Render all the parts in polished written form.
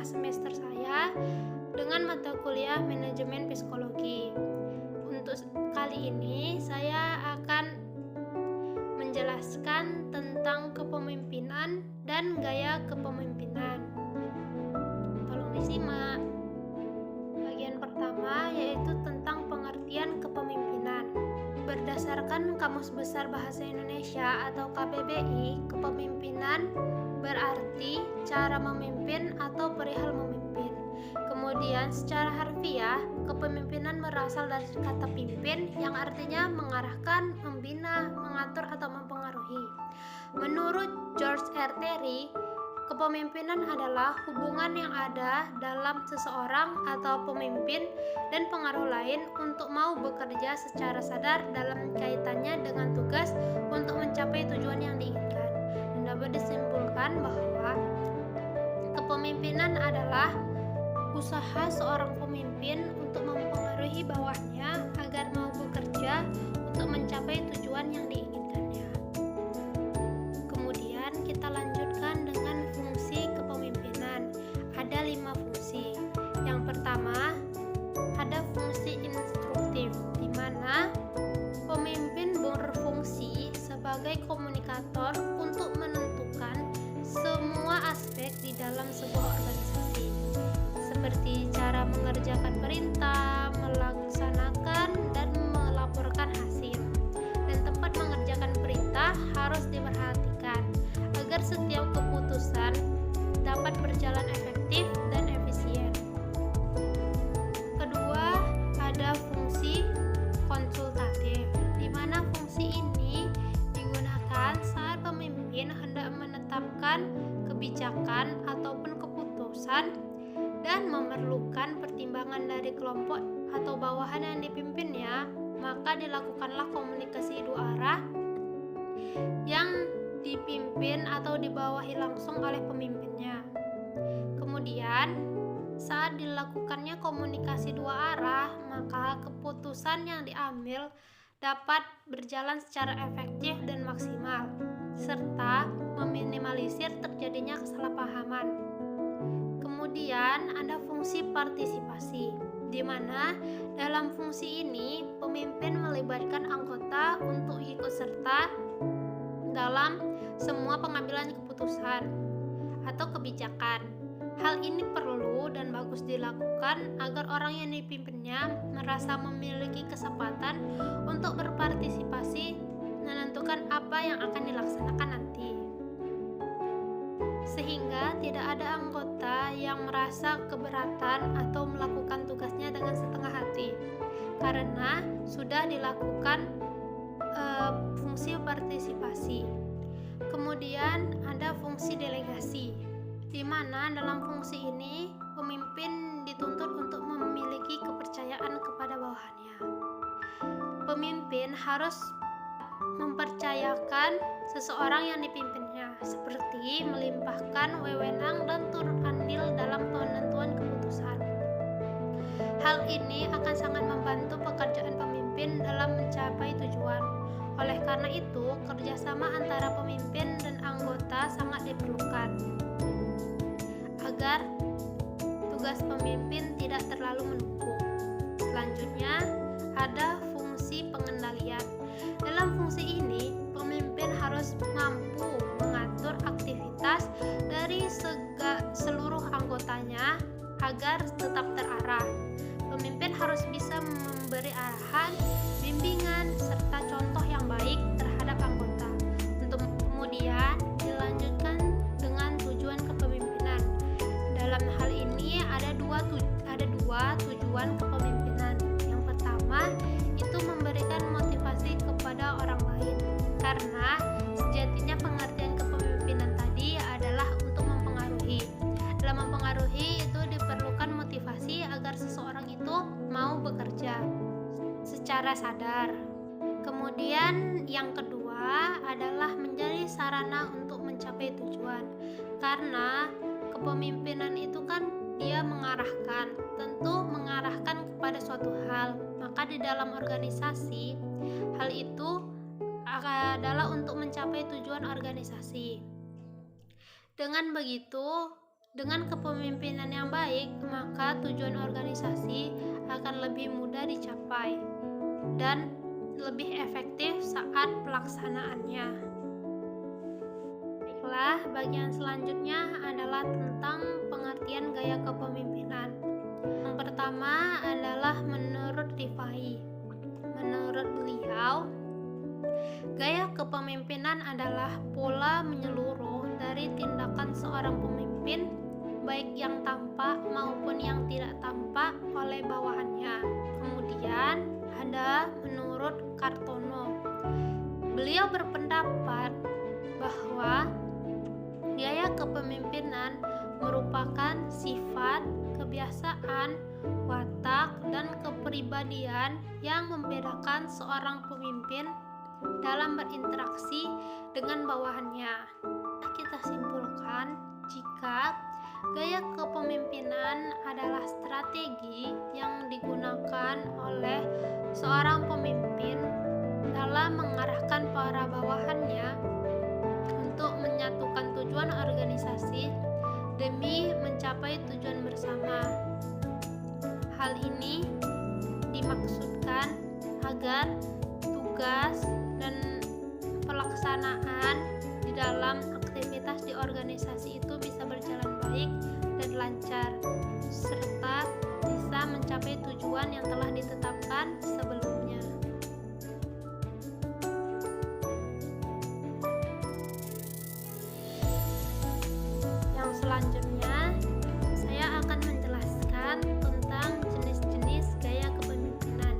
semester saya dengan mata kuliah manajemen psikologi. Untuk kali ini saya akan menjelaskan tentang kepemimpinan dan gaya kepemimpinan. Tolong disimak. Bagian pertama yaitu tentang pengertian kepemimpinan. Berdasarkan Kamus Besar Bahasa Indonesia atau KBBI, kepemimpinan berarti cara memimpin atau perihal memimpin. Kemudian secara harfiah, kepemimpinan berasal dari kata pimpin yang artinya mengarahkan, membina, mengatur atau mempengaruhi. Menurut George R. Terry, kepemimpinan adalah hubungan yang ada dalam seseorang atau pemimpin dan pengaruh lain untuk mau bekerja secara sadar dalam kaitannya dengan tugas untuk mencapai tujuan yang diinginkan. Dan dapat disimpulkan bahwa kepemimpinan adalah usaha seorang pemimpin untuk mempengaruhi bawahannya agar mau bekerja untuk mencapai tujuan yang diinginkannya. Kemudian kita lanjutkan dengan fungsi kepemimpinan. Ada 5 fungsi. Yang pertama, ada fungsi instruktif, di mana pemimpin berfungsi sebagai komunikator untuk menentukan semua aspek di dalam sebuah organisasi, seperti cara mengerjakan perintah, melaksanakan dan melaporkan hasil. Dan tempat mengerjakan perintah harus diperhatikan agar setiap keputusan dapat berjalan efektif dan efisien. Kedua, ada fungsi konsultatif, di mana fungsi ini digunakan saat pemimpin hendak menetapkan kebijakan ataupun keputusan dan memerlukan pertimbangan dari kelompok atau bawahan yang dipimpinnya, maka dilakukanlah komunikasi dua arah yang dipimpin atau dibawahi langsung oleh pemimpinnya. Kemudian, saat dilakukannya komunikasi dua arah, maka keputusan yang diambil dapat berjalan secara efektif dan maksimal, serta meminimalisir terjadinya kesalahpahaman. Kemudian ada fungsi partisipasi, di mana dalam fungsi ini pemimpin melibatkan anggota untuk ikut serta dalam semua pengambilan keputusan atau kebijakan. Hal ini perlu dan bagus dilakukan agar orang yang dipimpinnya merasa memiliki kesempatan untuk berpartisipasi menentukan apa yang akan dilaksanakan nanti, sehingga tidak ada anggota yang merasa keberatan atau melakukan tugasnya dengan setengah hati karena sudah dilakukan fungsi partisipasi. Kemudian ada fungsi delegasi, di mana dalam fungsi ini pemimpin dituntut untuk memiliki kepercayaan kepada bawahannya. Pemimpin harus mempercayakan seseorang yang dipimpinnya, seperti melimpahkan wewenang dan turut andil dalam penentuan keputusan. Hal ini akan sangat membantu pekerjaan pemimpin dalam mencapai tujuan. Oleh karena itu, kerjasama antara pemimpin dan anggota sangat diperlukan agar tugas pemimpin tidak terlalu menumpuk. Selanjutnya, ada fungsi pengendalian. Dalam fungsi ini, pemimpin harus mampu mengatur aktivitas dari seluruh anggotanya agar tetap terarah. Pemimpin harus bisa memberi arahan, bimbingan, serta contoh yang baik terhadap anggota. Untuk kemudian dilanjutkan dengan tujuan kepemimpinan. Dalam hal ini ada dua tujuan kepemimpinan. Yang pertama, itu memberikan motivasi kepada orang lain, karena sejatinya pengertian kepemimpinan tadi adalah untuk mempengaruhi. Dalam mempengaruhi itu diperlukan motivasi agar seseorang itu mau bekerja secara sadar. Kemudian yang kedua adalah menjadi sarana untuk mencapai tujuan, karena kepemimpinan itu kan dia mengarahkan, tentu mengarahkan kepada suatu hal. Maka di dalam organisasi, hal itu adalah untuk mencapai tujuan organisasi. Dengan begitu, Dengan kepemimpinan yang baik, maka tujuan organisasi akan lebih mudah dicapai dan lebih efektif saat pelaksanaannya. Baiklah, bagian selanjutnya adalah tentang pengertian gaya kepemimpinan. Yang pertama adalah menurut Rifai. Menurut beliau, gaya kepemimpinan adalah pola menyeluruh dari tindakan seorang pemimpin, baik yang tampak maupun yang tidak tampak oleh bawahannya. Kemudian ada menurut Kartono. Beliau berpendapat bahwa gaya kepemimpinan merupakan sifat, kebiasaan, watak, dan kepribadian yang membedakan seorang pemimpin dalam berinteraksi dengan bawahannya. Kita simpulkan jika gaya kepemimpinan adalah strategi yang digunakan oleh seorang pemimpin dalam mengarahkan para bawahannya untuk menyatukan tujuan organisasi demi mencapai tujuan bersama. Hal ini dimaksudkan agar tugas dan pelaksanaan di dalam aktivitas di organisasi itu bisa berjalan baik dan lancar, serta bisa mencapai tujuan yang telah ditetapkan sebelumnya. Yang selanjutnya, saya akan menjelaskan tentang jenis-jenis gaya kepemimpinan.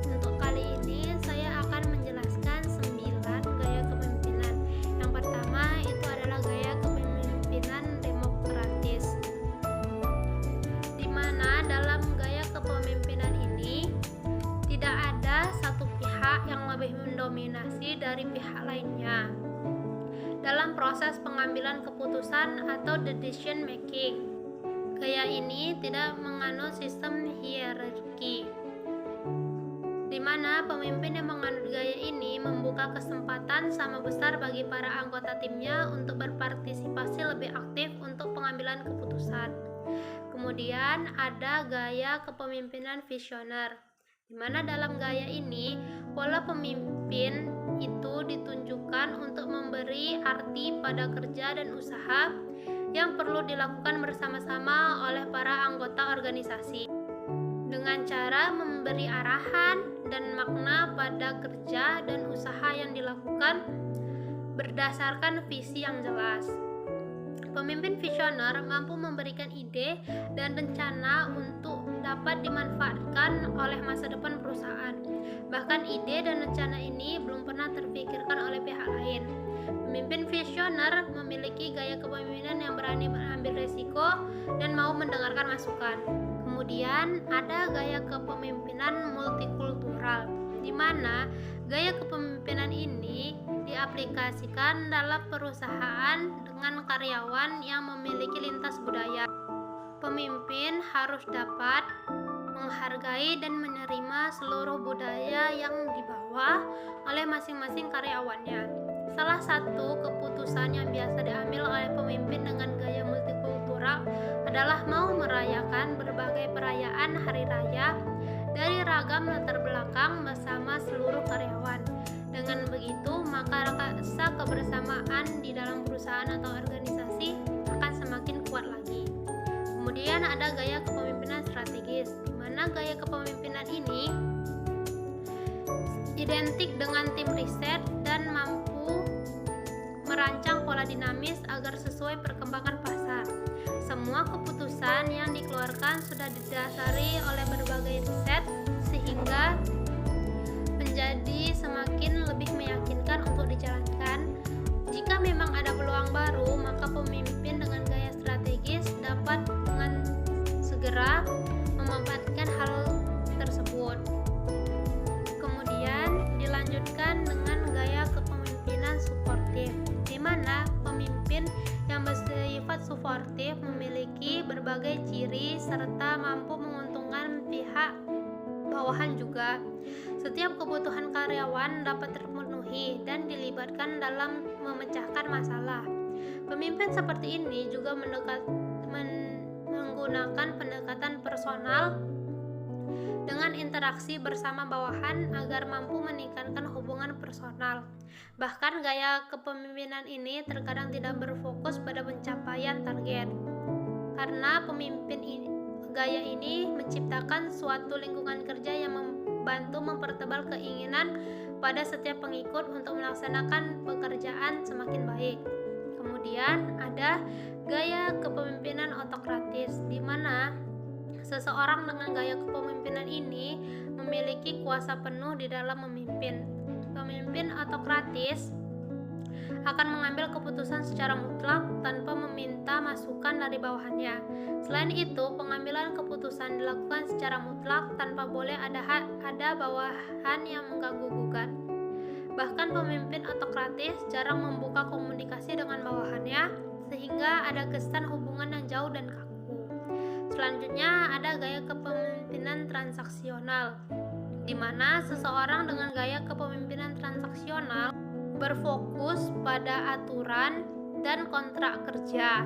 Untuk kali ini, saya akan menjelaskan 9 gaya kepemimpinan. Yang pertama itu adalah gaya kepemimpinan demokratis, di mana dalam gaya kepemimpinan ini tidak ada satu pihak yang lebih mendominasi dari pihak lainnya dalam proses pengambilan keputusan atau decision making. Gaya ini tidak menganut sistem hierarki, di mana pemimpin yang menganut gaya ini membuka kesempatan sama besar bagi para anggota timnya untuk berpartisipasi lebih aktif untuk pengambilan keputusan. Kemudian ada gaya kepemimpinan visioner, di mana dalam gaya ini pola pemimpin itu ditunjukkan untuk memberi arti pada kerja dan usaha yang perlu dilakukan bersama-sama oleh para anggota organisasi, dengan cara memberi arahan dan makna pada kerja dan usaha yang dilakukan berdasarkan visi yang jelas. Pemimpin visioner mampu memberikan ide dan rencana untuk dapat dimanfaatkan oleh masa depan perusahaan. Bahkan ide dan rencana ini belum pernah terpikirkan oleh pihak lain. Pemimpin visioner memiliki gaya kepemimpinan yang berani mengambil risiko dan mau mendengarkan masukan. Kemudian ada gaya kepemimpinan multikultural, di mana gaya kepemimpinan ini diaplikasikan dalam perusahaan dengan karyawan yang memiliki lintas budaya. Pemimpin harus dapat menghargai dan menerima seluruh budaya yang dibawa oleh masing-masing karyawannya. Salah satu keputusan yang biasa diambil oleh pemimpin dengan gaya multikultural adalah mau merayakan berbagai perayaan hari raya dari ragam latar belakang bersama seluruh karyawan. Dengan begitu, maka rasa kebersamaan di dalam perusahaan atau organisasi akan semakin kuat lagi. Kemudian ada gaya kepemimpinan strategis, di mana gaya kepemimpinan ini identik dengan tim riset dan mampu merancang pola dinamis agar sesuai perkembangan pasar. Semua keputusan yang dikeluarkan sudah didasari oleh berbagai riset sehingga menjadi semakin lebih meyakinkan untuk dijalankan. Jika memang ada peluang baru, maka pemimpin dengan gaya strategis dapat dengan segera memanfaatkan hal tersebut. Kemudian dilanjutkan dengan gaya kepemimpinan suportif, di mana pemimpin yang bersifat suportif memiliki berbagai ciri serta mampu menguntungkan pihak bawahan juga. Setiap kebutuhan karyawan dapat terpenuhi dan dilibatkan dalam memecahkan masalah. Pemimpin seperti ini juga menggunakan pendekatan personal dengan interaksi bersama bawahan agar mampu meningkatkan hubungan personal. Bahkan gaya kepemimpinan ini terkadang tidak berfokus pada pencapaian target. Karena gaya ini menciptakan suatu lingkungan kerja yang membantu mempertebal keinginan pada setiap pengikut untuk melaksanakan pekerjaan semakin baik. Kemudian ada gaya kepemimpinan otokratis, di mana seseorang dengan gaya kepemimpinan ini memiliki kuasa penuh di dalam memimpin. Pemimpin otokratis akan mengambil keputusan secara mutlak tanpa meminta masukan dari bawahannya. Selain itu, pengambilan keputusan dilakukan secara mutlak tanpa boleh ada bawahan yang mengganggu-gugat. Bahkan pemimpin otokratis jarang membuka komunikasi dengan bawahannya, sehingga ada kesan hubungan yang jauh dan kaku. Selanjutnya ada gaya kepemimpinan transaksional, di mana seseorang dengan gaya kepemimpinan transaksional berfokus pada aturan dan kontrak kerja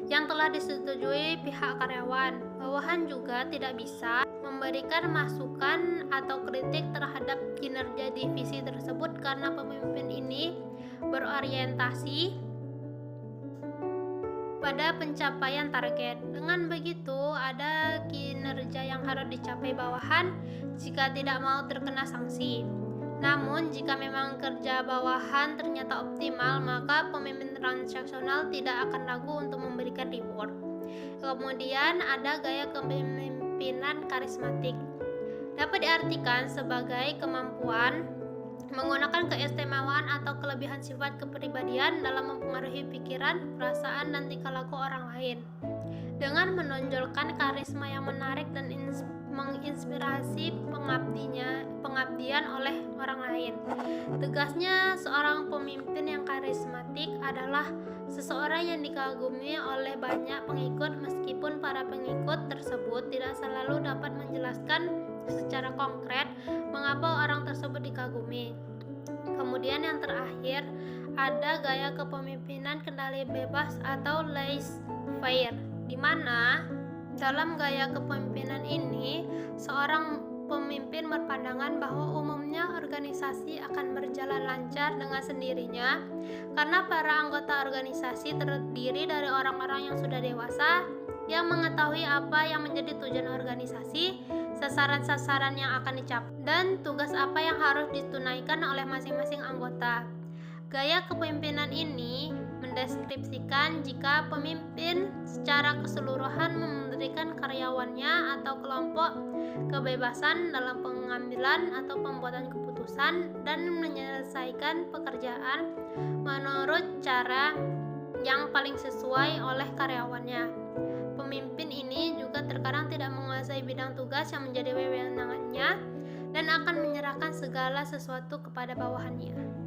yang telah disetujui pihak karyawan. Bawahan juga tidak bisa memberikan masukan atau kritik terhadap kinerja divisi tersebut karena pemimpin ini berorientasi pada pencapaian target. Dengan begitu, ada kinerja yang harus dicapai bawahan jika tidak mau terkena sanksi. Namun, jika memang kerja bawahan ternyata optimal, maka pemimpin transaksional tidak akan ragu untuk memberikan reward. Kemudian ada gaya kepemimpinan karismatik. Dapat diartikan sebagai kemampuan menggunakan keistimewaan atau kelebihan sifat kepribadian dalam mempengaruhi pikiran, perasaan, dan tingkah laku orang lain dengan menonjolkan karisma yang menarik dan menginspirasi pengabdian oleh orang lain. Tegasnya, seorang pemimpin yang karismatik adalah seseorang yang dikagumi oleh banyak pengikut meskipun para pengikut tersebut tidak selalu dapat menjelaskan secara konkret mengapa orang tersebut dikagumi. Kemudian yang terakhir ada gaya kepemimpinan kendali bebas atau laissez-faire, di mana dalam gaya kepemimpinan ini seorang pemimpin berpandangan bahwa umumnya organisasi akan berjalan lancar dengan sendirinya karena para anggota organisasi terdiri dari orang-orang yang sudah dewasa yang mengetahui apa yang menjadi tujuan organisasi, sasaran-sasaran yang akan dicapai, dan tugas apa yang harus ditunaikan oleh masing-masing anggota. Gaya kepemimpinan ini mendeskripsikan jika pemimpin secara keseluruhan memberikan karyawannya atau kelompok kebebasan dalam pengambilan atau pembuatan keputusan dan menyelesaikan pekerjaan menurut cara yang paling sesuai oleh karyawannya. Pemimpin ini juga terkadang tidak menguasai bidang tugas yang menjadi wewenangnya dan akan menyerahkan segala sesuatu kepada bawahannya.